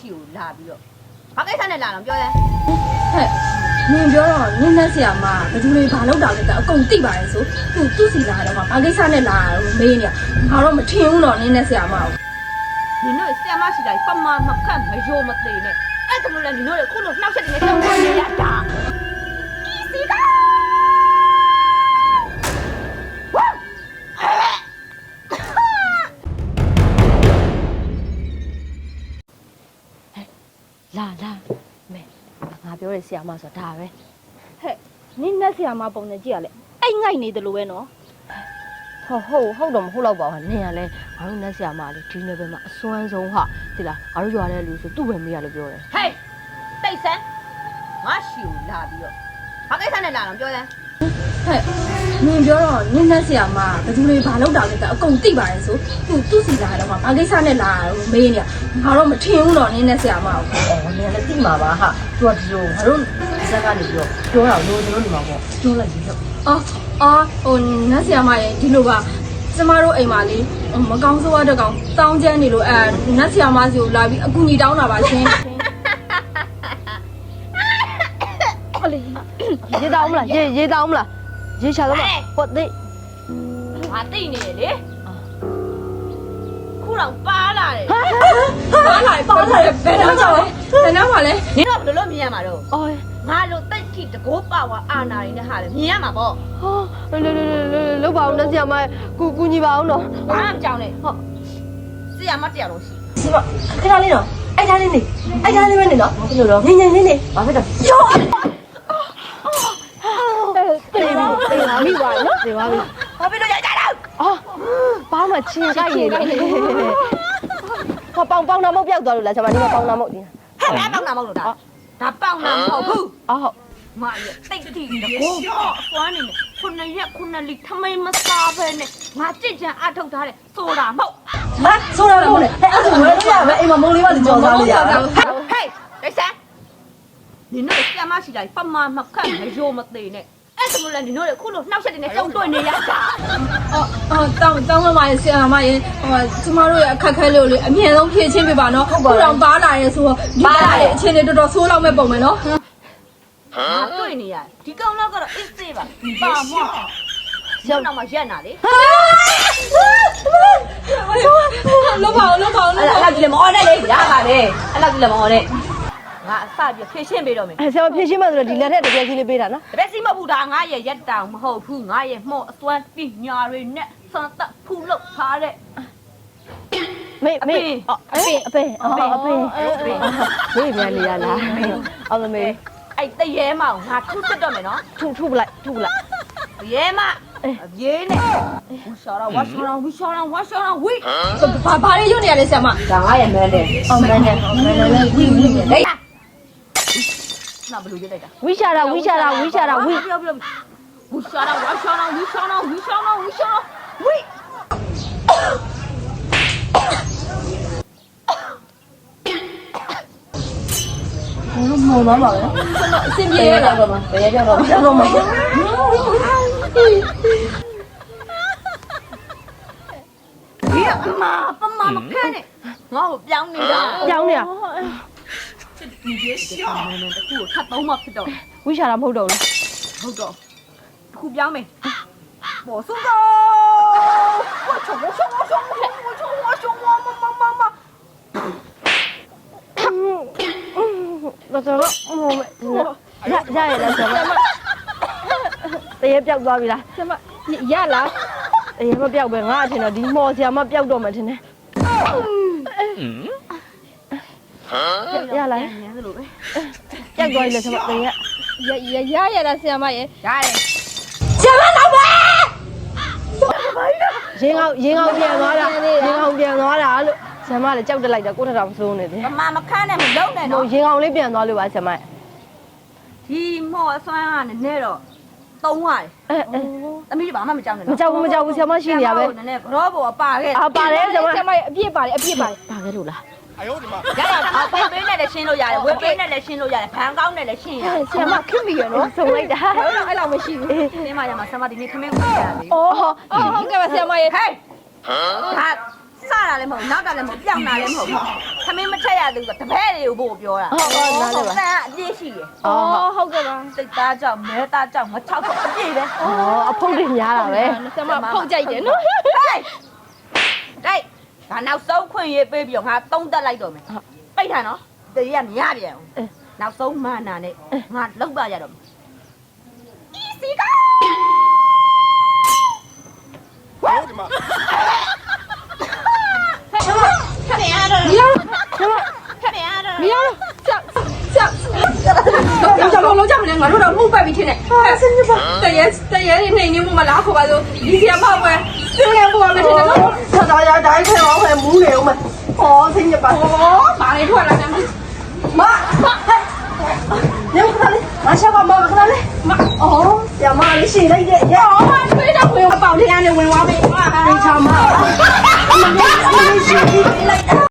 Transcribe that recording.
ရှိကိုလာပြီးတော့ဘာကိစ္စနဲ့လာတော့ပြောရဲ ဟဲ့နင်ပြောတော့နင်းနဲ့ဆရာမဘယ်သူတွေဘာလုပ်တာလဲတဲ့အကုန်သိပါရဲ့ဆိုသူ့စီလာတော့ဘာကိစ္စနဲ့လာမေးနေငါတော့မထင်ဘူးတော့နင်းနဲ့ဆရာမကို နင်တို့ဆရာမရှိတိုင်းပမာမခန့်မယိုမသေးနဲ့အဲ့ဒါမလို့လေနင်တို့ခုလိုနှောက်ချက်နေစောင်းနေရတာဒီစီကလာမဲငါပြောရဆရာမဆိုတာဒါပဲ ဟဲ့နင်းနဲ့ဆရာမပုံနဲ့ကြည့်ရလဲအဲ့ငိုက်နေတယ်လို့ပဲနော် ဟုတ်တော့မဟုတ်တော့ပါဘူးနင်ကလည်းငါတို့နဲ့ဆရာမလေးဒီနေ့ပဲမှာအစွမ်းဆုံးဟာဒီလားငါတို့ရွာတဲ့လူဆိုသူ့ပဲမေးရလို့ပြောတယ် ဟေးတိတ်ဆန်းငါရှိကိုလာပြီးတော့ဘာကိစ္စနဲ့လာတော့ပြောရဲ ဟဲ့နင်ပြောတော့နင်းနဲ့ဆရာမဘယ်သူတွေဘာလုပ်တာလဲတဲ့အကုန်သိပါရဲ့ဆိုသူ့စီလာတော့ဘာကိစ္စနဲ့လာမေးနေငါတော့မထင်ဘူးတော့နင်းနဲ့ဆရာမကို အော်နင်လည်းသိမှာပါဟာသူကဒီလိုငါတို့ဇက်ကနေပြီးတော့ပြောတာလို့ကျွန်တော်ဒီမှာပေါ့ပြောလိုက်ပြီတော့ ဟိုနတ်ဆရာမရဲ့ဒီလိုပါကျမတို့အိမ်မှာလေမကောင်းဆိုးရတဲ့ကောင်တောင်းကျမ်းနေလို့နတ်ဆရာမစီကိုလာပြီးအကူညီတောင်းတာပါရှင် ဟုတ်လေရေတောင်းမလားရေတောင်းမလားရေချတော့မဟုတ်သိ ငါတိတ်နေတယ်လေခုတော့ပါလာတယ် ပါလာဘယ်တော့ကြောင်ဘယ်တော့မှလဲ နင်တို့ဘယ်လိုလုပ်မြင်ရမှာတော့ အော် ငါလိုတိတ်ခိတကိုးပါဝါအာနာရင်းနဲ့ဟာလေမြင်ရမှာပေါ့ ဟောလောက်ပါအောင်နဲ့ဆရာမကူညီပါအောင်တော့ ဘာမှမကြောက်နဲ့ဟုတ်ဆရာမတရားလို့ရှိ ဒီမှာခဏလေးတော့အဲ့ဒါလေးနေအဲ့ဒါလေးပဲနေတော့ဘယ်လိုတော့ငင်းနေနေဘာဖြစ်တော့ယော တေးမိပါနော်တေးပါပြီ ဘာဖြစ်လို့ရကြတော့ အော်ဘာမှချင်းကြိုက်နေတယ်ဟောပေါင်နာမုတ်ပြောက်သွားလို့လားဆရာမဒီမှာပေါင်နာမုတ်ဒီ ဟဲ့ဘာပေါက်နာမဟုတ်လို့ဒါပေါက်နာမဟုတ်ဘူး အော်ဟုတ် မရတိတ်တိတကိုးစွမ်းနေတယ်ခုနှစ်ရက်ခုနှစ်လီထမိန်မစားပဲနဲ့ငါကြင့်ကြံအထုတ်ထားတယ်ဆိုတာမဟုတ် ဟာဆိုတာလို့လေအဲ့ဒါဆိုဝယ်လို့ရမယ်အိမ်မှာမုံလေးပါကြော်စားလို့ရ ဟေးဒိတ်ဆန်နင်တို့ဆရာမရှိတိုင်းပမာမခန့်မယိုမသေးနဲ့အဲ့ဒါမလို့လေနင်တို့ခုလိုနှောက်ချက်နေစောင်းတွေ့နေရတာ တောင်းမမရဲ့ဆရာမရဲ့ကျမတို့ရဲ့အခက်ခဲလို့လေအမြဲဆုံးဖြည့်ချင်းပြပါနော်ခုတော့ပါလာရဲဆိုတော့ပါလာတဲ့အခြေအနေတော်တော်ဆိုးလောက်မဲ့ပုံပဲနော် ငါတွေ့နေရဒီကောင်တော့ကတော့အစ်စေးပါပါမော့ကျောင်းတော့မှရက်နာလေ လောက်ပါအောင် အဲ့ဒါကြီးလည်းမအော်နဲ့လေရပါတယ်အဲ့ဒါကြီးလည်းမအော်နဲ့ ငါအစပြဖြည့်ရှင်းပေးတော့မယ် အဲဆရာမဖြည့်ရှင်းမှဆိုတော့ဒီလက်ထက်တကယ်ကြီးလေးပေးတာနော် တပည့်စီမဟုတ်ဘူးဒါငါရဲ့ရက်တောင်မဟုတ်ဘူးငါရဲ့မှော့အစွမ်းပညာတွေနဲ့စံသက်ဖူလောက်ထားတဲ့ မေအဖေမေပြန်နေရလားအောင်မမေ အဲ့တရဲမောင်ငါထုစစ်တော့မယ်နော် ထုပလိုက် ရဲမရေးနဲ့ဝါရှောင်းဝါရှောင်းဝါရှောင်းဝါရှောင်းဝိ ဘာတွေရွတ်နေရလဲဆရာမ ဒါငါရဲ့မန်းတယ်အော်မန်းတယ်လည်းဝိနေတယ် နာဘလူရေးလိုက်တာ ဝိရှာတာဝိ ပြောဝါရှောင်းဝါရှောင်းဝါရှောင်းဝါရှောင်းဝိ ဘယ်လိုမော်မှာပါလဲ အစင်ပြေရတာ တော့မှာဘယ်ရောက်တော့ကြောက်တော့မှာ ဒီအမပမာမခန့်နဲ့ငါ့ကိုပြောင်းနေတာ ပြောင်းနေရ ဒီပြေရှောင်းနေတခုကိုထပ်သုံးမှဖြစ်တော့ ဝိရှာတာမဟုတ်တော့ဘူး ဟုတ်တော့တခုပြောင်းမယ်ဘောစုတော့ဝါရှောင်းမ တော့ရရလားဆရာမတရေပြောက်သွားပြီလား ဆရာမရလား တရေမပြောက်ပဲငါအထင်တော့ဒီမော်ဆရာမပြောက်တော့မှထင်တယ်ရလား ညမ်းလို့ပဲ ပြောက်သွားပြီလေဆရာမတရေ ရတာဆရာမရဲ့ ရတယ် ရင်ကောင်းပြန်သွားတာလို့ဆရာမလည်းကြောက်တက်လိုက်တာကိုထထောင်စိုးနေတယ် ပမာမခန့်နဲ့မလုံးနဲ့ ဟို နော် ရင်ကောင်းလေးပြန်သွားလို့ပါဆရာမ ဒီမော့အစွမ်းကနည်းနည်းတော့သုံးရတယ်သမီးဘာမှမကြောက်နဲ့ မကြောက်ဘူးဆရာမရှိနေရပဲ နည်းနည်းကြောဘောပါခဲ့ ပါတယ်ဆရာမ ဆရာမရဲ့အပြည့်ပါတယ် ပါခဲ့လို့လား ရတာပိတ်ပေးနဲ့လည်းရှင်းလို့ရတယ်ဝက်ပေးနဲ့လည်းရှင်းလို့ရတယ်ဘန်ကောင်းနဲ့လည်းရှင်းရတယ် ဆရာမခင်ပြီရနော်ဆုံလိုက်တာ အဲ့လောက်မရှိဘူး ဒီမှာရမှာဆမဒီနေ့ခမင်းကိုရတယ် ဟုတ်ကဲ့ပါဆရာမရဲ့ ဟေးဒါဆ စတာလည်းမဟုတ်နောက်ကလည်းမဟုတ်ပြောင်းတာလည်းမဟုတ်သမင်းမချက်ရသေးဘူးတပည့်တွေကိုပို့ပြောတာတန်အပြည့်ရှိတယ် ဟုတ်ကဲ့ပါ စိတ်သားကြောင့်မဲသားကြောင့်ငါ6ချက်အပြည့်ပဲ အဖုတ်တွေများတာပဲ ဆရာမဖုတ်ကြိုက်တယ်နော် ဟေးဒါနောက်ဆုံးခွင့်ရေးပေးပြီးတော့ငါသုံးတက်လိုက်တော့မယ်ပိတ်ထားနော်တရေကမရပြန်ဘူးနောက်ဆုံးမာနာနဲ့ငါလောက်ပါရတော့စီကာခက်ရတော့ မရ ခက်ရတော့ မရကြောက်လုံးကြမလဲငါတို့တော့မှုပတ်ပြီးထင်းတယ်ဆင်းရပါတရေနေနေမှုမလားခေါ်ပါစို့ဒီဆီယမပွဲဆင်းရဖို့မထင်တော့ 他大家在看我还木了嘛？哦，听见吧？ ဘာလေးထွက်လာတယ် 妈，你看他嘞，俺小宝妈看他嘞，妈，哦，呀妈，你洗了一点，呀， အော်မထွေးတော့ဝင်ပေါင်ထရနဲ့ဝင်သွားပြီ 非常妈，你洗。